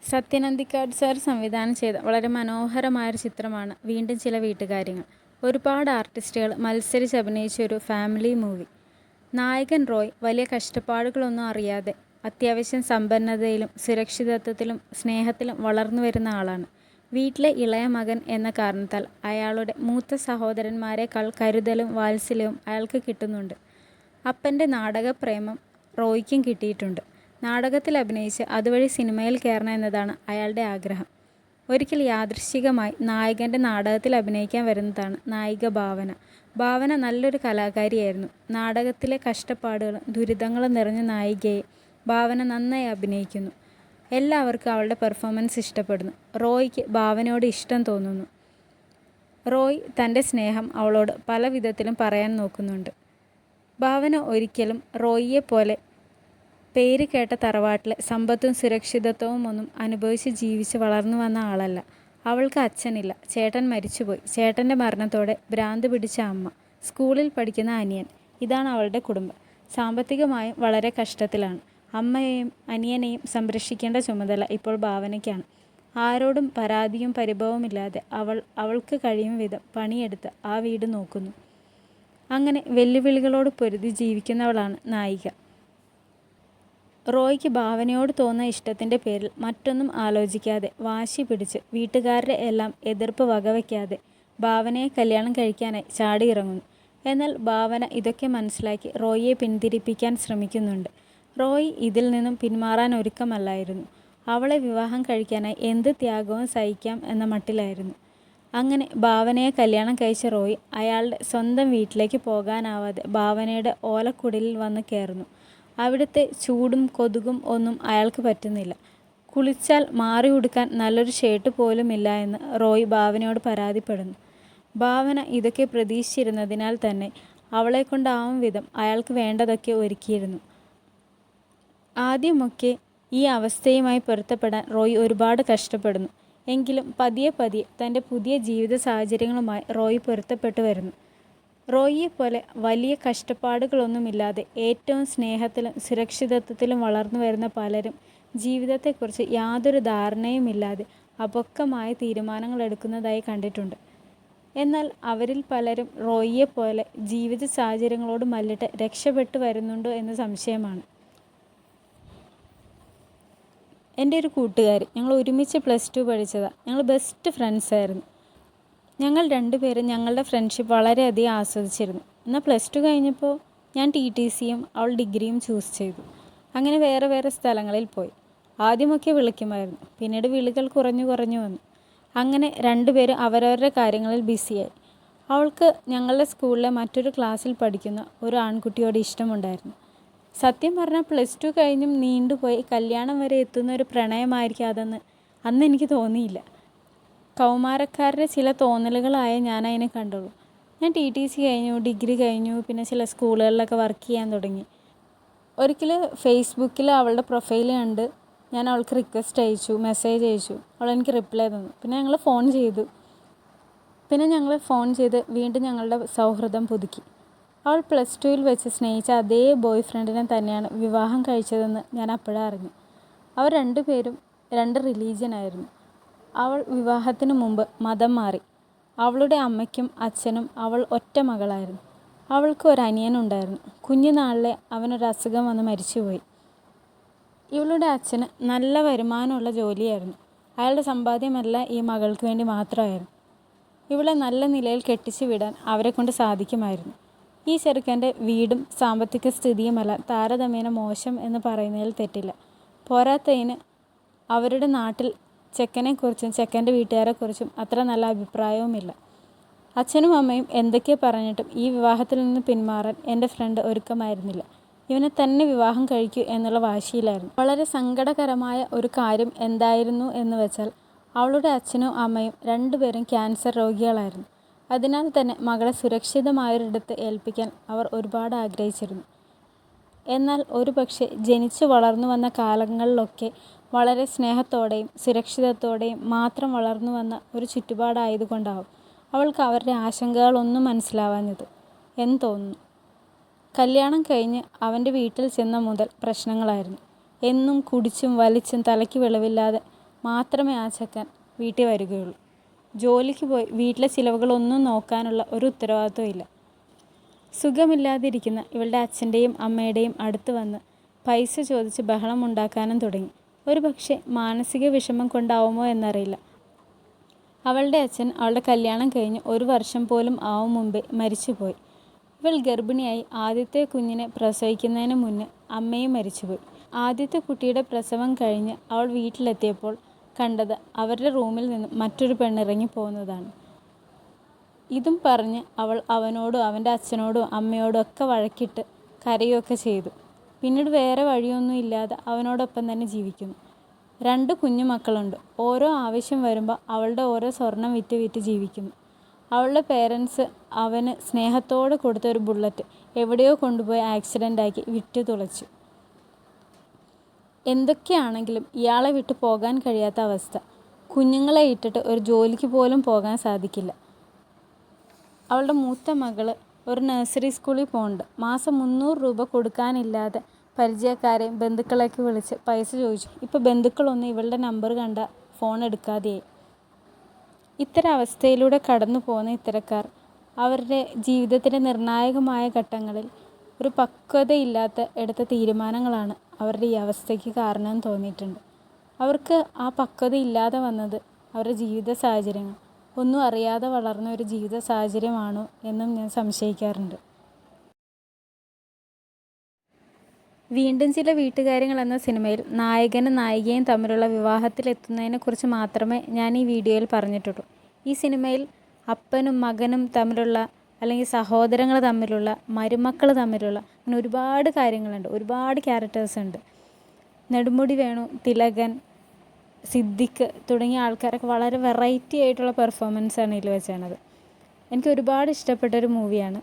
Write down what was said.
Sathyan Anthikad sir സംവിധാനം ചെയ്ത വളരെ മനോഹരമായൊരു ചിത്രമാണ് വീണ്ടും ചില വീട്ടുകാര്യങ്ങൾ. ഒരുപാട് ആർട്ടിസ്റ്റുകൾ മത്സരിച്ച് അഭിനയിച്ച ഒരു ഫാമിലി മൂവി. നായകൻ റോയ് വലിയ കഷ്ടപ്പാടുകളൊന്നും അറിയാതെ അത്യാവശ്യം സമ്പന്നതയിലും സുരക്ഷിതത്വത്തിലും സ്നേഹത്തിലും വളർന്നു വരുന്ന ആളാണ്. വീട്ടിലെ ഇളയ മകൻ എന്ന കാരണത്താൽ അയാളുടെ മൂത്ത സഹോദരന്മാരെക്കാൾ കരുതലും വാത്സല്യവും അയാൾക്ക് കിട്ടുന്നുണ്ട്. അപ്പൻ്റെ നാടകപ്രേമം റോയ്ക്കും കിട്ടിയിട്ടുണ്ട്. നാടകത്തിൽ അഭിനയിച്ച് അതുവഴി സിനിമയിൽ കയറണം എന്നതാണ് അയാളുടെ ആഗ്രഹം. ഒരിക്കൽ യാദൃശ്ചികമായി നായകൻ്റെ നാടകത്തിൽ അഭിനയിക്കാൻ വരുന്നതാണ് നായിക ഭാവന. ഭാവന നല്ലൊരു കലാകാരിയായിരുന്നു. നാടകത്തിലെ കഷ്ടപ്പാടുകളും ദുരിതങ്ങളും നിറഞ്ഞ നായികയെ ഭാവന നന്നായി അഭിനയിക്കുന്നു. എല്ലാവർക്കും അവളുടെ പെർഫോമൻസ് ഇഷ്ടപ്പെടുന്നു. റോയ്ക്ക് ഭാവനയോട് ഇഷ്ടം തോന്നുന്നു. റോയ് തൻ്റെ സ്നേഹം അവളോട് പല വിധത്തിലും പറയാൻ നോക്കുന്നുണ്ട്. ഭാവന ഒരിക്കലും റോയിയെപ്പോലെ പേര് കേട്ട തറവാട്ടിലെ സമ്പത്തും സുരക്ഷിതത്വവും ഒന്നും അനുഭവിച്ച് ജീവിച്ച് വളർന്നു വന്ന ആളല്ല. അവൾക്ക് അച്ഛനില്ല, ചേട്ടൻ മരിച്ചുപോയി. ചേട്ടൻ്റെ മരണത്തോടെ ഭ്രാന്ത് പിടിച്ച അമ്മ, സ്കൂളിൽ പഠിക്കുന്ന അനിയൻ. ഇതാണ് അവളുടെ കുടുംബം. സാമ്പത്തികമായും വളരെ കഷ്ടത്തിലാണ്. അമ്മയെയും അനിയനെയും സംരക്ഷിക്കേണ്ട ചുമതല ഇപ്പോൾ ഭാവനയ്ക്കാണ്. ആരോടും പരാതിയും പരിഭവമില്ലാതെ അവൾക്ക് കഴിയും വിധം പണിയെടുത്ത് ആ വീട് നോക്കുന്നു. അങ്ങനെ വെല്ലുവിളികളോട് പൊരുതി ജീവിക്കുന്നവളാണ് നായിക. റോയ്ക്ക് ഭാവനയോട് തോന്നുന്ന ഇഷ്ടത്തിൻ്റെ പേരിൽ മറ്റൊന്നും ആലോചിക്കാതെ വാശി പിടിച്ച് വീട്ടുകാരുടെ എല്ലാം എതിർപ്പ് വകവയ്ക്കാതെ ഭാവനയെ കല്യാണം കഴിക്കാനായി ചാടിയിറങ്ങുന്നു. എന്നാൽ ഭാവന ഇതൊക്കെ മനസ്സിലാക്കി റോയിയെ പിന്തിരിപ്പിക്കാൻ ശ്രമിക്കുന്നുണ്ട്. റോയ് ഇതിൽ നിന്നും പിന്മാറാൻ ഒരുക്കമല്ലായിരുന്നു. അവളെ വിവാഹം കഴിക്കാനായി എന്ത് ത്യാഗവും സഹിക്കാം എന്ന മട്ടിലായിരുന്നു. അങ്ങനെ ഭാവനയെ കല്യാണം കഴിച്ച റോയ് അയാളുടെ സ്വന്തം വീട്ടിലേക്ക് പോകാനാവാതെ ഭാവനയുടെ ഓലക്കുടിലിൽ വന്ന് കയറുന്നു. അവിടുത്തെ ചൂടും കൊതുകും ഒന്നും അയാൾക്ക് പറ്റുന്നില്ല. കുളിച്ചാൽ മാറി ഉടുക്കാൻ നല്ലൊരു ഷർട്ട് പോലും ഇല്ല എന്ന് റോയ് ഭാവനയോട് പരാതിപ്പെടുന്നു. ഭാവന ഇതൊക്കെ പ്രതീക്ഷിച്ചിരുന്നതിനാൽ തന്നെ അവളെക്കൊണ്ടാവും വിധം അയാൾക്ക് വേണ്ടതൊക്കെ ഒരുക്കിയിരുന്നു. ആദ്യമൊക്കെ ഈ അവസ്ഥയുമായി പൊരുത്തപ്പെടാൻ റോയ് ഒരുപാട് കഷ്ടപ്പെടുന്നു. എങ്കിലും പതിയെ പതിയെ തൻ്റെ പുതിയ ജീവിത സാഹചര്യങ്ങളുമായി റോയ് പൊരുത്തപ്പെട്ടു വരുന്നു. റോയിയെപ്പോലെ വലിയ കഷ്ടപ്പാടുകളൊന്നുമില്ലാതെ ഏറ്റവും സ്നേഹത്തിലും സുരക്ഷിതത്വത്തിലും വളർന്നു വരുന്ന പലരും ജീവിതത്തെക്കുറിച്ച് യാതൊരു ധാരണയുമില്ലാതെ അപക്വമായ തീരുമാനങ്ങൾ എടുക്കുന്നതായി കണ്ടിട്ടുണ്ട്. എന്നാൽ അവരിൽ പലരും റോയിയെപ്പോലെ ജീവിത സാഹചര്യങ്ങളോട് മല്ലിട്ട് രക്ഷപ്പെട്ടു വരുന്നുണ്ടോ എന്ന് സംശയമാണ്. എൻ്റെ ഒരു കൂട്ടുകാരി, ഞങ്ങൾ ഒരുമിച്ച് +2 പഠിച്ചതാണ്. ഞങ്ങൾ ബെസ്റ്റ് ഫ്രണ്ട്സ് ആയിരുന്നു. ഞങ്ങൾ രണ്ടുപേരും ഞങ്ങളുടെ ഫ്രണ്ട്ഷിപ്പ് വളരെയധികം ആസ്വദിച്ചിരുന്നു. എന്നാൽ +2 കഴിഞ്ഞപ്പോൾ ഞാൻ TTCയും അവൾ ഡിഗ്രിയും ചൂസ് ചെയ്തു. അങ്ങനെ വേറെ വേറെ സ്ഥലങ്ങളിൽ പോയി. ആദ്യമൊക്കെ വിളിക്കുമായിരുന്നു, പിന്നീട് വിളികൾ കുറഞ്ഞു വന്നു. അങ്ങനെ രണ്ടുപേരും അവരവരുടെ കാര്യങ്ങളിൽ ബിസിയായി. അവൾക്ക് ഞങ്ങളുടെ സ്കൂളിലെ മറ്റൊരു ക്ലാസ്സിൽ പഠിക്കുന്ന ഒരു ആൺകുട്ടിയോട് ഇഷ്ടമുണ്ടായിരുന്നു. സത്യം പറഞ്ഞാൽ +2 കഴിഞ്ഞും നീണ്ടുപോയി കല്യാണം വരെ എത്തുന്ന ഒരു പ്രണയമായിരിക്കും അതെന്ന് അന്ന് എനിക്ക് തോന്നിയില്ല. കൗമാരക്കാരുടെ ചില തോന്നലുകളായേ ഞാൻ അതിനെ കണ്ടുള്ളൂ. ഞാൻ TTC കഴിഞ്ഞു, ഡിഗ്രി കഴിഞ്ഞു, പിന്നെ ചില സ്കൂളുകളിലൊക്കെ വർക്ക് ചെയ്യാൻ തുടങ്ങി. ഒരിക്കൽ ഫേസ്ബുക്കിൽ അവളുടെ പ്രൊഫൈൽ കണ്ട് ഞാൻ അവൾക്ക് റിക്വസ്റ്റ് അയച്ചു, മെസ്സേജ് അയച്ചു. അവൾ എനിക്ക് റിപ്ലൈ തന്നു. പിന്നെ ഞങ്ങൾ ഫോൺ ചെയ്ത് വീണ്ടും ഞങ്ങളുടെ സൗഹൃദം പുതുക്കി. അവൾ +2-ൽ വെച്ച് സ്നേഹിച്ച അതേ ബോയ് ഫ്രണ്ടിനെ തന്നെയാണ് വിവാഹം കഴിച്ചതെന്ന് ഞാൻ അപ്പോഴാണ് അറിഞ്ഞു. അവർ രണ്ടുപേരും 2 റിലീജിയനായിരുന്നു. അവൾ വിവാഹത്തിന് മുമ്പ് മതം മാറി. അവളുടെ അമ്മയ്ക്കും അച്ഛനും അവൾ ഒറ്റ മകളായിരുന്നു. അവൾക്ക് ഒരു അനിയനുണ്ടായിരുന്നു. കുഞ്ഞുനാളിലെ അവനൊരസുഖം വന്ന് മരിച്ചുപോയി. ഇവളുടെ അച്ഛന് നല്ല വരുമാനമുള്ള ജോലിയായിരുന്നു. അയാളുടെ സമ്പാദ്യമെല്ലാം ഈ മകൾക്ക് വേണ്ടി മാത്രമായിരുന്നു. ഇവളെ നല്ല നിലയിൽ കെട്ടിച്ചു വിടാൻ അവരെ കൊണ്ട് സാധിക്കുമായിരുന്നു. ഈ ചെറുക്കൻ്റെ വീടും സാമ്പത്തിക സ്ഥിതിയുമെല്ലാം താരതമ്യേന മോശം എന്ന് പറയുന്നതിൽ തെറ്റില്ല. പോരാത്തതിന് അവരുടെ നാട്ടിൽ ചെക്കനെക്കുറിച്ചും ചെക്കൻ്റെ വീട്ടുകാരെക്കുറിച്ചും അത്ര നല്ല അഭിപ്രായവുമില്ല. അച്ഛനും അമ്മയും എന്തൊക്കെ പറഞ്ഞിട്ടും ഈ വിവാഹത്തിൽ നിന്ന് പിന്മാറാൻ എൻ്റെ ഫ്രണ്ട് ഒരുക്കമായിരുന്നില്ല. ഇവനെ തന്നെ വിവാഹം കഴിക്കൂ എന്നുള്ള വാശിയിലായിരുന്നു. വളരെ സങ്കടകരമായ ഒരു കാര്യം എന്തായിരുന്നു എന്ന് വെച്ചാൽ അവളുടെ അച്ഛനും അമ്മയും രണ്ടുപേരും ക്യാൻസർ രോഗികളായിരുന്നു. അതിനാൽ തന്നെ മകളെ സുരക്ഷിതമായൊരിടത്ത് ഏൽപ്പിക്കാൻ അവർ ഒരുപാട് ആഗ്രഹിച്ചിരുന്നു. എന്നാൽ ഒരുപക്ഷെ ജനിച്ചു വളർന്നു വന്ന കാലങ്ങളിലൊക്കെ വളരെ സ്നേഹത്തോടെയും സുരക്ഷിതത്തോടെയും മാത്രം വളർന്നു വന്ന ഒരു ചുറ്റുപാടായതുകൊണ്ടാവും അവൾക്ക് അവരുടെ ആശങ്കകളൊന്നും മനസ്സിലാവാഞ്ഞത് എന്ന് തോന്നുന്നു. കല്യാണം കഴിഞ്ഞ് അവൻ്റെ വീട്ടിൽ ചെന്ന മുതൽ പ്രശ്നങ്ങളായിരുന്നു. എന്നും കുടിച്ചും വലിച്ചും തലയ്ക്ക് വെളിവില്ലാതെ മാത്രമേ ആ ചെക്കൻ വീട്ടിൽ വരികയുള്ളൂ. ജോലിക്ക് പോയി വീട്ടിലെ ചിലവുകളൊന്നും നോക്കാനുള്ള ഒരു ഉത്തരവാദിത്വം ഇല്ല. സുഖമില്ലാതിരിക്കുന്ന ഇവളുടെ അച്ഛൻ്റെയും അമ്മയുടെയും അടുത്ത് വന്ന് പൈസ ചോദിച്ച് ബഹളം ഉണ്ടാക്കാനും തുടങ്ങി. ഒരു പക്ഷേ മാനസിക വിഷമം കൊണ്ടാവുമോ എന്നറിയില്ല. അവളുടെ അച്ഛൻ അവളുടെ കല്യാണം കഴിഞ്ഞ് 1 വർഷം പോലും ആവും മുമ്പേ മരിച്ചുപോയി. ഇവൾ ഗർഭിണിയായി ആദ്യത്തെ കുഞ്ഞിനെ പ്രസവിക്കുന്നതിന് മുന്നേ അമ്മയും മരിച്ചുപോയി. ആദ്യത്തെ കുട്ടിയുടെ പ്രസവം കഴിഞ്ഞ് അവൾ വീട്ടിലെത്തിയപ്പോൾ കണ്ടത് അവരുടെ റൂമിൽ നിന്ന് മറ്റൊരു പെണ്ണിറങ്ങി പോകുന്നതാണ്. ഇതും പറഞ്ഞ് അവൾ അവനോടും അവൻ്റെ അച്ഛനോടും അമ്മയോടും ഒക്കെ വഴക്കിട്ട് കരയുകയൊക്കെ ചെയ്തു. പിന്നീട് വേറെ വഴിയൊന്നും ഇല്ലാതെ അവനോടൊപ്പം തന്നെ ജീവിക്കുന്നു. 2 കുഞ്ഞു മക്കളുണ്ട്. ഓരോ ആവശ്യം വരുമ്പോൾ അവളുടെ ഓരോ സ്വർണം വിറ്റ് ജീവിക്കുന്നു. അവളുടെ പേരൻസ് അവന് സ്നേഹത്തോടെ കൊടുത്ത ഒരു ബുള്ളറ്റ് എവിടെയോ കൊണ്ടുപോയി ആക്സിഡൻ്റാക്കി വിറ്റ് തുളച്ചു. എന്തൊക്കെയാണെങ്കിലും ഇയാളെ വിട്ട് പോകാൻ കഴിയാത്ത അവസ്ഥ. കുഞ്ഞുങ്ങളെ ഇട്ടിട്ട് ഒരു ജോലിക്ക് പോലും പോകാൻ സാധിക്കില്ല. അവളുടെ മൂത്ത മകൾ ഒരു നഴ്സറി സ്കൂളിൽ പോകുന്നുണ്ട്. മാസം 300 രൂപ കൊടുക്കാനില്ലാതെ പരിചയക്കാരെയും ബന്ധുക്കളെയൊക്കെ വിളിച്ച് പൈസ ചോദിച്ചു. ഇപ്പോൾ ബന്ധുക്കളൊന്നും ഇവളുടെ നമ്പർ കണ്ട ഫോൺ എടുക്കാതെയായി. ഇത്തരം അവസ്ഥയിലൂടെ കടന്നു പോകുന്ന ഇത്തരക്കാർ അവരുടെ ജീവിതത്തിൻ്റെ നിർണായകമായ ഘട്ടങ്ങളിൽ ഒരു പക്വതയില്ലാത്ത എടുത്ത തീരുമാനങ്ങളാണ് അവരുടെ ഈ അവസ്ഥയ്ക്ക് കാരണമെന്ന് തോന്നിയിട്ടുണ്ട്. അവർക്ക് ആ പക്വത ഇല്ലാതെ വന്നത് അവരുടെ ജീവിത സാഹചര്യങ്ങൾ, ഒന്നും അറിയാതെ വളർന്ന ഒരു ജീവിത സാഹചര്യമാണോ എന്നും ഞാൻ സംശയിക്കാറുണ്ട്. വീണ്ടും ചില വീട്ടുകാര്യങ്ങൾ എന്ന സിനിമയിൽ നായകനും നായികയും തമ്മിലുള്ള വിവാഹത്തിലെത്തുന്നതിനെക്കുറിച്ച് മാത്രമേ ഞാൻ ഈ വീഡിയോയിൽ പറഞ്ഞിട്ടുള്ളൂ. ഈ സിനിമയിൽ അപ്പനും മകനും തമ്മിലുള്ള, അല്ലെങ്കിൽ സഹോദരങ്ങൾ തമ്മിലുള്ള, മരുമക്കൾ തമ്മിലുള്ള, അങ്ങനെ ഒരുപാട് കാര്യങ്ങളുണ്ട്, ഒരുപാട് ക്യാരക്ടേഴ്സ് ഉണ്ട്. നെടുമുടി വേണു, തിലകൻ, സിദ്ദിഖ് തുടങ്ങിയ ആൾക്കാരൊക്കെ വളരെ വെറൈറ്റി ആയിട്ടുള്ള പെർഫോമൻസാണ് ഇതിൽ വെച്ചത്. എനിക്ക് ഒരുപാട് ഇഷ്ടപ്പെട്ടൊരു മൂവിയാണ്.